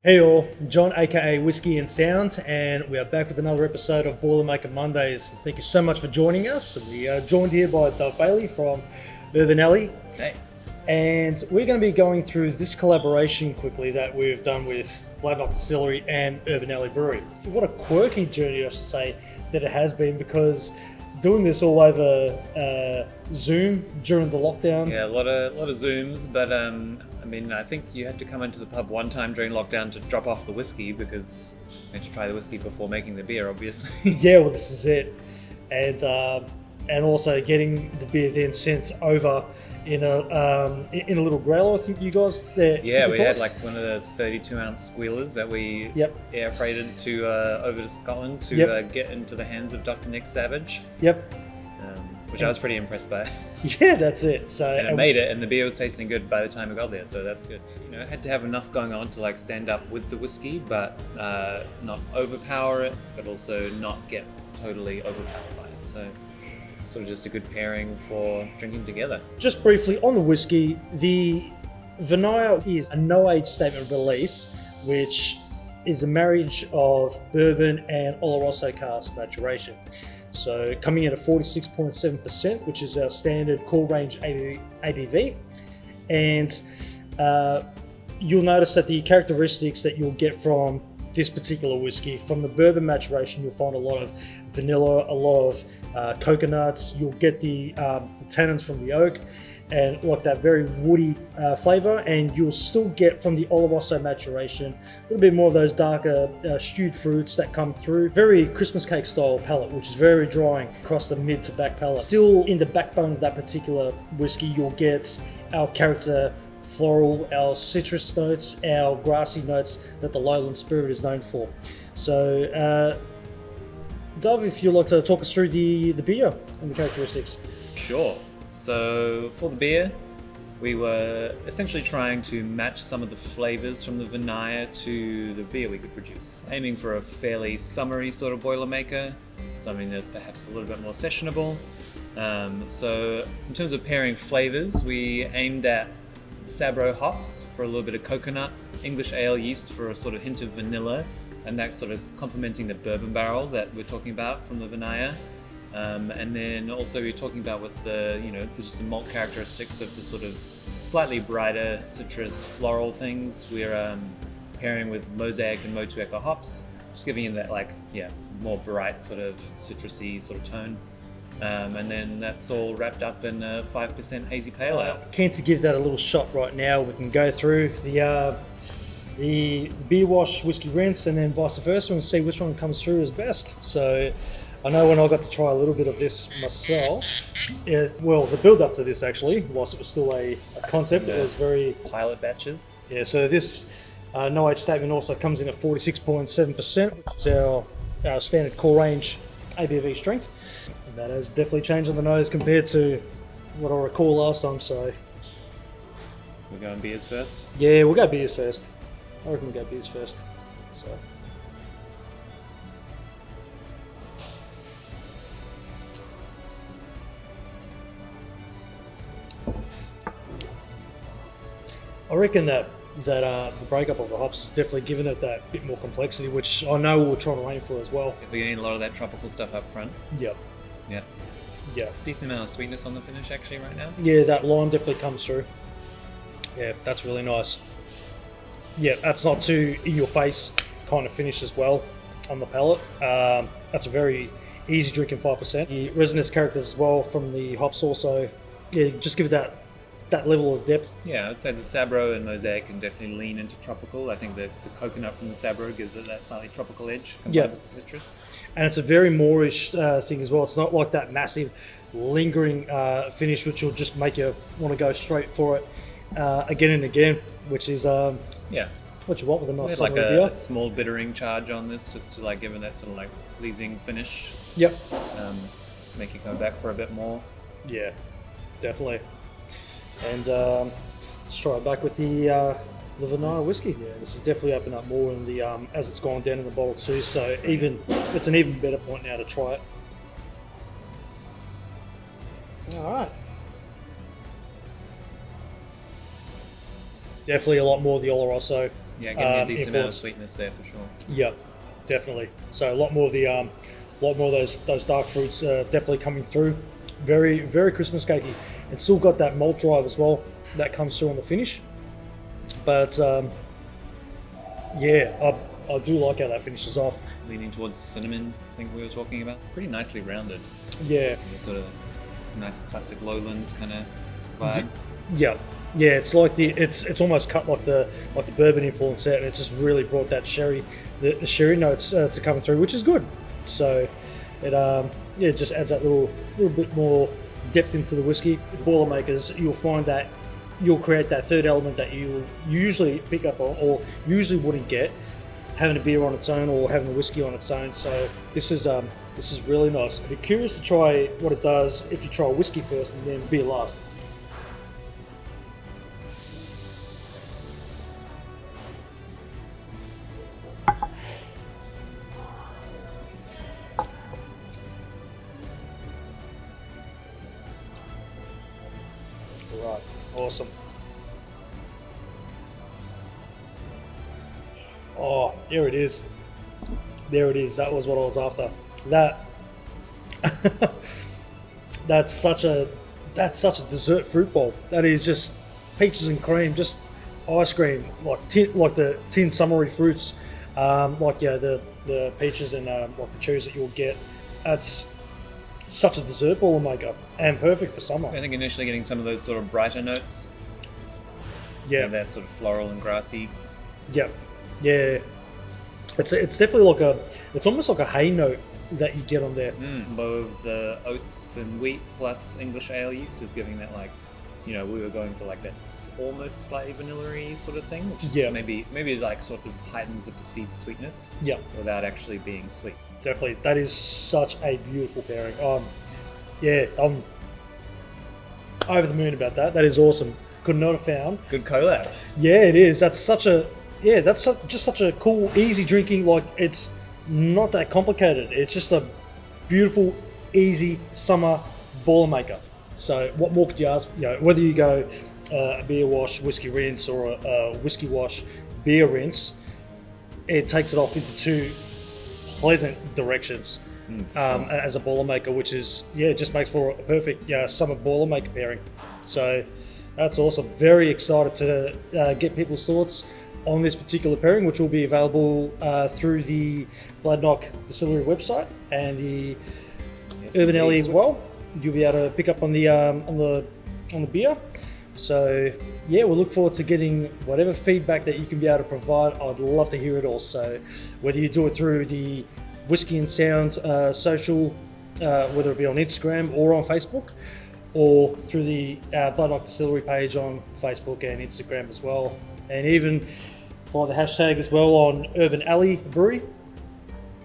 Hey all, John aka Whisky and Sound, and we are back with another episode of Boilermaker Mondays. Thank you so much for joining us. We are joined here by Doug Bailey from Urban Alley. Hey. And we're going to be going through this collaboration quickly that we've done with Bladnoch Distillery and Urban Alley Brewery. What a quirky journey, I should say, that it has been, because doing this all over Zoom during the lockdown. Yeah, a lot of Zooms, but I think you had to come into the pub one time during lockdown to drop off the whiskey, because you had to try the whiskey before making the beer, obviously. Yeah, well, this is it. And also getting the beer then sent over in a little growler, I think you guys there. Yeah, we had like one of the 32-ounce squealers that we air freighted to over to Scotland to get into the hands of Dr. Nick Savage. Yep. Which I was pretty impressed by. Yeah, that's it. So and it made it, and the beer was tasting good by the time it got there, so that's good. You know, it had to have enough going on to like stand up with the whiskey, but not overpower it, but also not get totally overpowered by it. So sort of just a good pairing for drinking together. Just briefly on the whiskey, the Vinaya is a no-age statement of release, which is a marriage of bourbon and Oloroso cask maturation. So coming in at 46.7%, which is our standard core range ABV. And you'll notice that the characteristics that you'll get from this particular whiskey, from the bourbon maturation, you'll find a lot of vanilla, a lot of coconuts. You'll get the tannins from the oak and like that very woody flavor, and you'll still get from the Oloroso maturation a little bit more of those darker stewed fruits that come through. Very Christmas cake style palate, which is very drying across the mid to back palate. Still in the backbone of that particular whiskey, you'll get our character floral, our citrus notes, our grassy notes that the Lowland Spirit is known for. So Dov, if you'd like to talk us through the beer and the characteristics. Sure. So for the beer, we were essentially trying to match some of the flavors from the Vinaya to the beer we could produce, aiming for a fairly summery sort of boilermaker, something that's perhaps a little bit more sessionable. So in terms of pairing flavors, we aimed at Sabro hops for a little bit of coconut, English ale yeast for a sort of hint of vanilla, and that sort of complementing the bourbon barrel that we're talking about from the Vinaya. And then also we're talking about with the, just the malt characteristics of the sort of slightly brighter citrus floral things. We're pairing with Mosaic and Motueka hops, just giving it that more bright sort of citrusy sort of tone. And then that's all wrapped up in a 5% hazy pale ale. Keen to give that a little shot right now. We can go through the beer wash, whiskey rinse, and then vice versa, and see which one comes through as best. So I know when I got to try a little bit of this myself, the build up to this actually, whilst it was still a concept, it was very pilot batches. Yeah, so this no age statement also comes in at 46.7%, which is our standard core range ABV strength. And that has definitely changed on the nose compared to what I recall last time. So we're going beers first? Yeah, we'll go beers first. I reckon we'll go beers first. So I reckon that the breakup of the hops has definitely given it that bit more complexity, which I know we're trying to aim for as well. We're getting a lot of that tropical stuff up front. Yep. Yeah. Yeah. Decent amount of sweetness on the finish actually right now. Yeah, that lime definitely comes through. Yeah, that's really nice. Yeah, that's not too in your face kind of finish as well on the palate. That's a very easy drinking 5%. The resinous characters as well from the hops also, just give it that level of depth. Yeah, I'd say the Sabro and Mosaic can definitely lean into tropical. I think that the coconut from the Sabro gives it that slightly tropical edge combined with the citrus. And it's a very Moorish thing as well. It's not like that massive lingering finish which will just make you want to go straight for it again and again, which is what you want with a nice like beer. A small bittering charge on this, just to like give it that sort of like pleasing finish. Yep. Make you go back for a bit more. Yeah, definitely. And let's try it back with the Vinaya whiskey. Yeah, this is definitely opened up more in the as it's gone down in the bottle too. So it's an even better point now to try it. All right. Definitely a lot more of the Oloroso Yeah, getting a decent amount of influence. sweetness there for sure. Yeah, definitely. So a lot more of the lot more of those dark fruits definitely coming through. Very, very Christmas cakey, and still got that malt drive as well that comes through on the finish. But yeah, I do like how that finishes off. Leaning towards cinnamon, I think we were talking about. Pretty nicely rounded. Yeah, Sort of nice classic lowlands kind of vibe. yeah, yeah. It's like it's almost cut like the bourbon influence out, and it's just really brought that sherry, the sherry notes to come through, which is good. So it yeah, it just adds that little bit more depth into the whiskey. With Boilermakers, you'll find that you'll create that third element that you usually pick up on or usually wouldn't get having a beer on its own or having a whiskey on its own. So this is really nice. I'd be curious to try what it does if you try whiskey first and then beer last. Right, awesome. Oh, there it is. There it is. That was what I was after. That that's such a dessert fruit bowl. That is just peaches and cream, just ice cream, like the tin summery fruits, like yeah, the peaches and like the cherries that you'll get. That's such a dessert bowl maker and perfect for summer. I think initially getting some of those sort of brighter notes. Yeah, That sort of floral and grassy. yeah, yeah. It's definitely like it's almost like a hay note that you get on there. Both the oats and wheat plus English ale yeast is giving that, like, we were going for like that almost slightly vanilla-y sort of thing, which is Yeah. maybe like sort of heightens the perceived sweetness Yeah, without actually being sweet. definitely. That is such a beautiful pairing. Yeah, I'm over the moon about that. That is awesome. Could not have found. Good collab. Yeah, it is. That's such a just such a cool, easy drinking. Like, it's not that complicated. It's just a beautiful, easy summer boilermaker. So what more could you ask? Whether you go a beer wash, whiskey rinse, or a whiskey wash, beer rinse, it takes it off into two pleasant directions as a boilermaker, which is it just makes for a perfect summer boilermaker pairing. So that's awesome. Very excited to get people's thoughts on this particular pairing, which will be available through the Bladnoch Distillery website and the Urban Alley as well. You'll be able to pick up on the beer. So yeah, we'll look forward to getting whatever feedback that you can be able to provide. I'd love to hear it all. So whether you do it through the Whiskey and Sound social, whether it be on Instagram or on Facebook, or through the Bladnoch Distillery page on Facebook and Instagram as well, and even follow the hashtag as well on Urban Alley Brewery.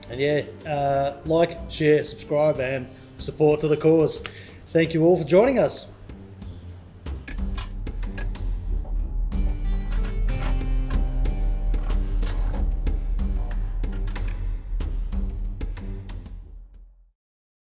And like, share, subscribe, and support to the cause. Thank you all for joining us.